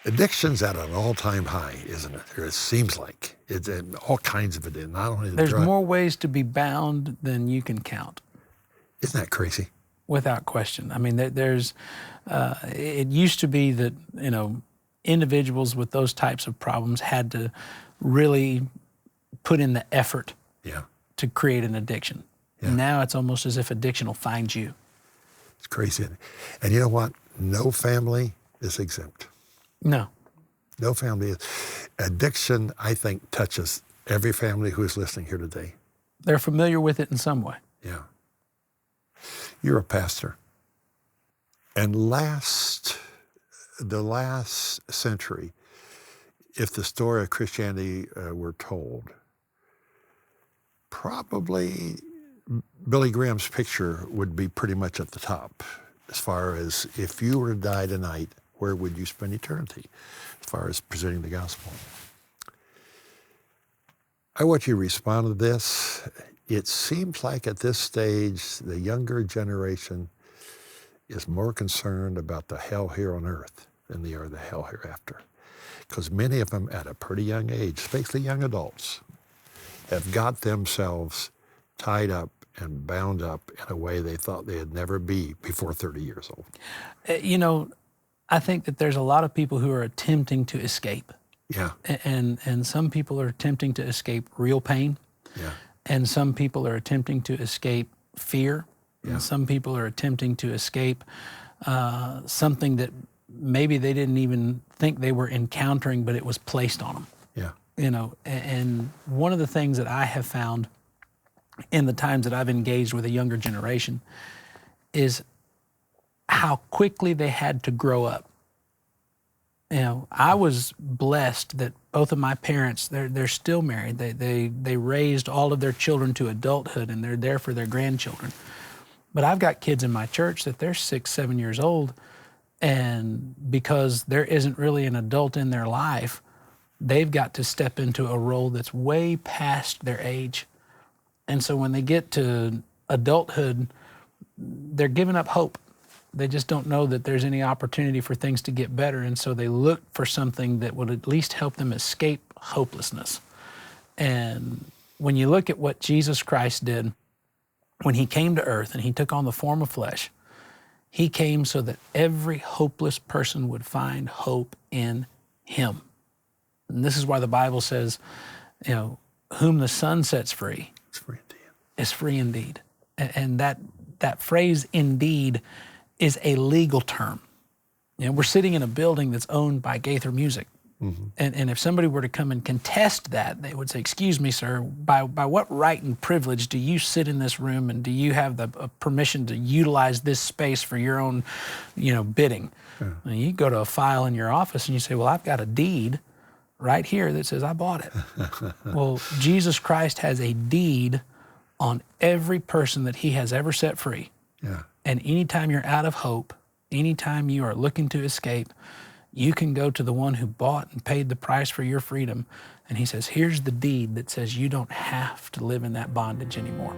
Addiction's at an all-time high, isn't it? Or it seems like. It's all kinds of it, not only the There's drug. more ways to be bound than you can count. Isn't that crazy? Without question. I mean, it used to be that, individuals with those types of problems had to really put in the effort to create an addiction. Yeah. Now it's almost as if addiction will find you. It's crazy. And you know what? No family is exempt. No. No family is. Addiction, I think, touches every family who is listening here today. They're familiar with it in some way. Yeah. You're a pastor. And the last century, if the story of Christianity were told, probably Billy Graham's picture would be pretty much at the top as far as if you were to die tonight, where would you spend eternity as far as presenting the gospel? I want you to respond to this. It seems like at this stage, the younger generation is more concerned about the hell here on earth than they are the hell hereafter. Because many of them at a pretty young age, especially young adults, have got themselves tied up and bound up in a way they thought they'd never be before 30 years old. I think that there's a lot of people who are attempting to escape. Yeah. And some people are attempting to escape real pain. Yeah. And some people are attempting to escape fear. Yeah. And some people are attempting to escape something that maybe they didn't even think they were encountering, but it was placed on them. Yeah. And one of the things that I have found in the times that I've engaged with a younger generation is how quickly they had to grow up. I was blessed that both of my parents, they're still married. They raised all of their children to adulthood, and they're there for their grandchildren. But I've got kids in my church that they're 6, 7 years old, and because there isn't really an adult in their life, they've got to step into a role that's way past their age. And so when they get to adulthood, they're giving up hope. They just don't know that there's any opportunity for things to get better, and so they look for something that would at least help them escape hopelessness. And when you look at what Jesus Christ did when he came to earth and he took on the form of flesh, he came so that every hopeless person would find hope in him. And this is why the Bible says, whom the Son sets free is free indeed. And that phrase, indeed, is a legal term. We're sitting in a building that's owned by Gaither Music. Mm-hmm. And if somebody were to come and contest that, they would say, excuse me, sir, by what right and privilege do you sit in this room, and do you have the permission to utilize this space for your own, bidding? Yeah. And you go to a file in your office and you say, well, I've got a deed right here that says I bought it. Well, Jesus Christ has a deed on every person that he has ever set free. Yeah. And anytime you're out of hope, anytime you are looking to escape, you can go to the one who bought and paid the price for your freedom. And he says, here's the deed that says you don't have to live in that bondage anymore.